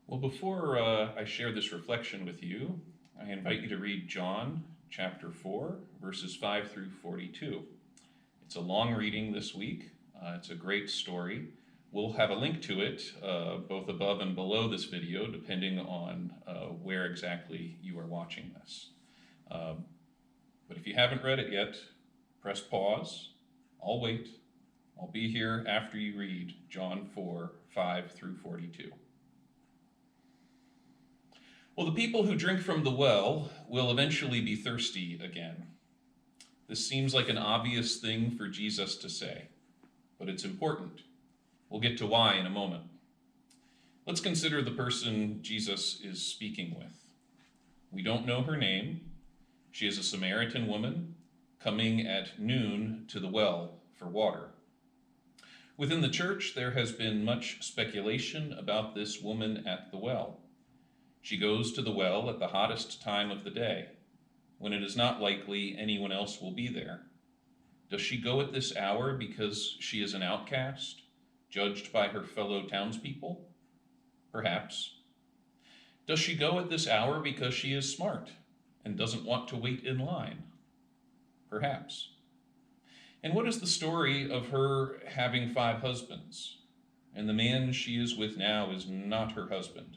Well, before I share this reflection with you, I invite you to read John chapter 4, verses 5 through 42. It's a long reading this week. It's a great story. We'll have a link to it both above and below this video, depending on where exactly you are watching this. But if you haven't read it yet, press pause. I'll wait. I'll be here after you read John 4, 5 through 42. Well, the people who drink from the well will eventually be thirsty again. This seems like an obvious thing for Jesus to say, but it's important. We'll get to why in a moment. Let's consider the person Jesus is speaking with. We don't know her name. She is a Samaritan woman coming at noon to the well for water. Within the church, there has been much speculation about this woman at the well. She goes to the well at the hottest time of the day, when it is not likely anyone else will be there. Does she go at this hour because she is an outcast, judged by her fellow townspeople? Perhaps. Does she go at this hour because she is smart and doesn't want to wait in line? Perhaps. And what is the story of her having 5 husbands, and the man she is with now is not her husband?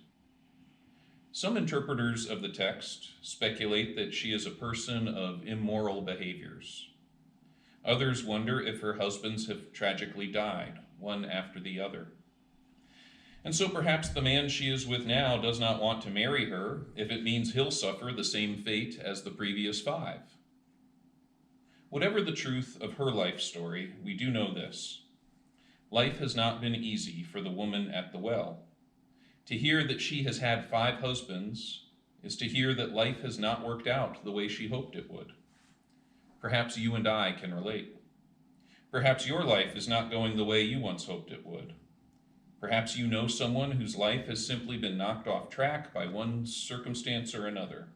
Some interpreters of the text speculate that she is a person of immoral behaviors. Others wonder if her husbands have tragically died, one after the other. And so perhaps the man she is with now does not want to marry her if it means he'll suffer the same fate as the previous 5. Whatever the truth of her life story, we do know this. Life has not been easy for the woman at the well. To hear that she has had 5 husbands is to hear that life has not worked out the way she hoped it would. Perhaps you and I can relate. Perhaps your life is not going the way you once hoped it would. Perhaps you know someone whose life has simply been knocked off track by one circumstance or another.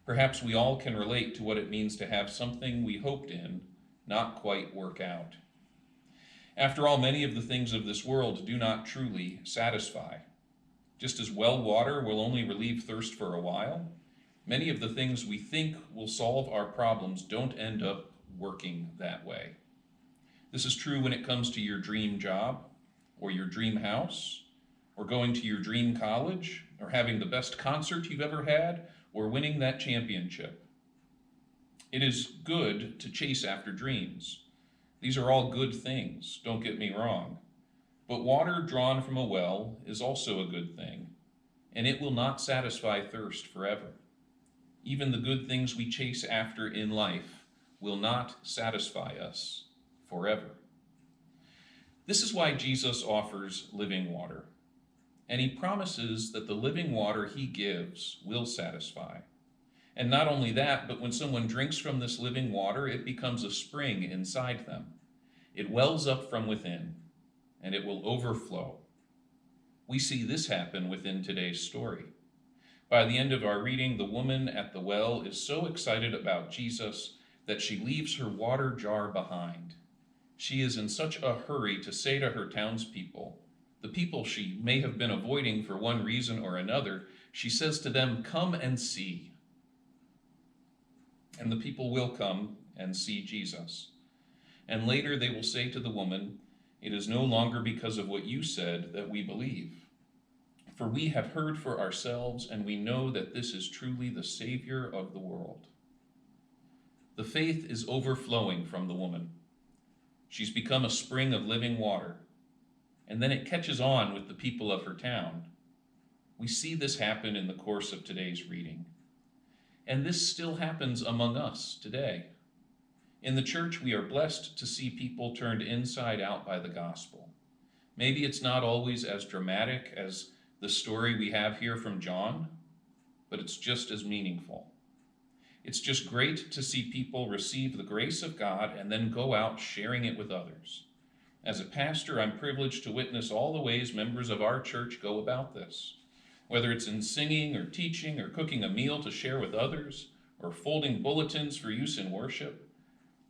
Perhaps we all can relate to what it means to have something we hoped in not quite work out. After all, many of the things of this world do not truly satisfy. Just as well water will only relieve thirst for a while, many of the things we think will solve our problems don't end up working that way. This is true when it comes to your dream job, or your dream house, or going to your dream college, or having the best concert you've ever had, or winning that championship. It is good to chase after dreams. These are all good things, don't get me wrong. But water drawn from a well is also a good thing, and it will not satisfy thirst forever. Even the good things we chase after in life will not satisfy us forever. This is why Jesus offers living water, and he promises that the living water he gives will satisfy. And not only that, but when someone drinks from this living water, it becomes a spring inside them. It wells up from within, and it will overflow. We see this happen within today's story. By the end of our reading, the woman at the well is so excited about Jesus that she leaves her water jar behind. She is in such a hurry to say to her townspeople, the people she may have been avoiding for one reason or another, she says to them, "Come and see." And the people will come and see Jesus. And later they will say to the woman, "It is no longer because of what you said that we believe. For we have heard for ourselves, and we know that this is truly the Savior of the world." The faith is overflowing from the woman. She's become a spring of living water, and then it catches on with the people of her town. We see this happen in the course of today's reading. And this still happens among us today. In the church, we are blessed to see people turned inside out by the gospel. Maybe it's not always as dramatic as the story we have here from John, but it's just as meaningful. It's just great to see people receive the grace of God and then go out sharing it with others. As a pastor, I'm privileged to witness all the ways members of our church go about this, whether it's in singing or teaching or cooking a meal to share with others or folding bulletins for use in worship.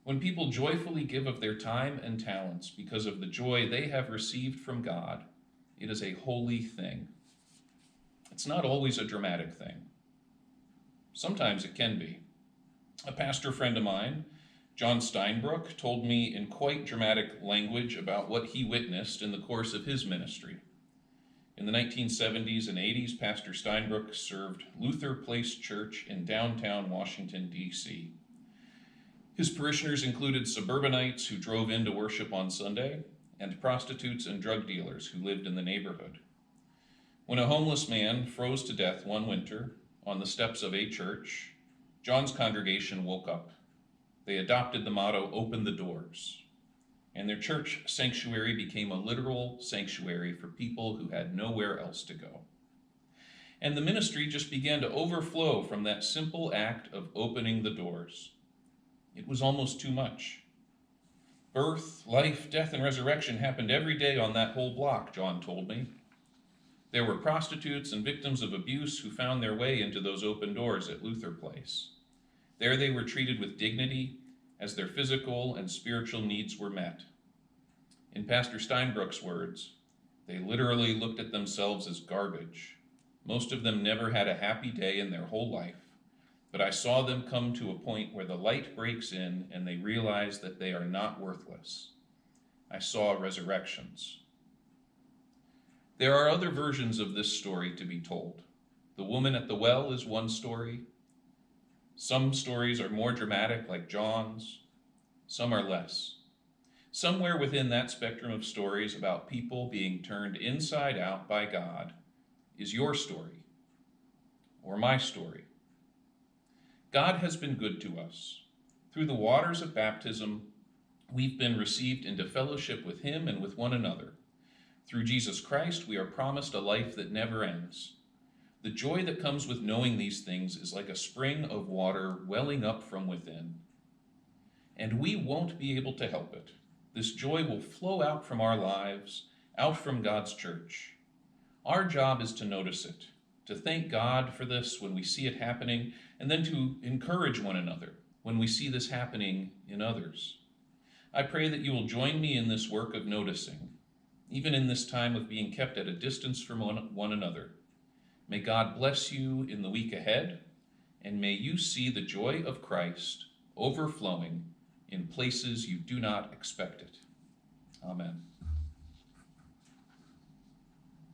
When people joyfully give of their time and talents because of the joy they have received from God, it is a holy thing. It's not always a dramatic thing. Sometimes it can be. A pastor friend of mine, John Steinbrook, told me in quite dramatic language about what he witnessed in the course of his ministry. In the 1970s and 80s, Pastor Steinbrook served Luther Place Church in downtown Washington, D.C. His parishioners included suburbanites who drove in to worship on Sunday, and prostitutes and drug dealers who lived in the neighborhood. When a homeless man froze to death one winter on the steps of a church, John's congregation woke up. They adopted the motto, "Open the doors," and their church sanctuary became a literal sanctuary for people who had nowhere else to go. And the ministry just began to overflow from that simple act of opening the doors. It was almost too much. Birth, life, death, and resurrection happened every day on that whole block, John told me. There were prostitutes and victims of abuse who found their way into those open doors at Luther Place. There they were treated with dignity as their physical and spiritual needs were met. In Pastor Steinbrook's words, they literally looked at themselves as garbage. Most of them never had a happy day in their whole life, but I saw them come to a point where the light breaks in and they realize that they are not worthless. I saw resurrections. There are other versions of this story to be told. The woman at the well is one story. Some stories are more dramatic, like John's. Some are less. Somewhere within that spectrum of stories about people being turned inside out by God is your story, or my story. God has been good to us. Through the waters of baptism, we've been received into fellowship with Him and with one another. Through Jesus Christ, we are promised a life that never ends. The joy that comes with knowing these things is like a spring of water welling up from within. And we won't be able to help it. This joy will flow out from our lives, out from God's church. Our job is to notice it, to thank God for this when we see it happening, and then to encourage one another when we see this happening in others. I pray that you will join me in this work of noticing, even in this time of being kept at a distance from one another. May God bless you in the week ahead, and may you see the joy of Christ overflowing in places you do not expect it. Amen.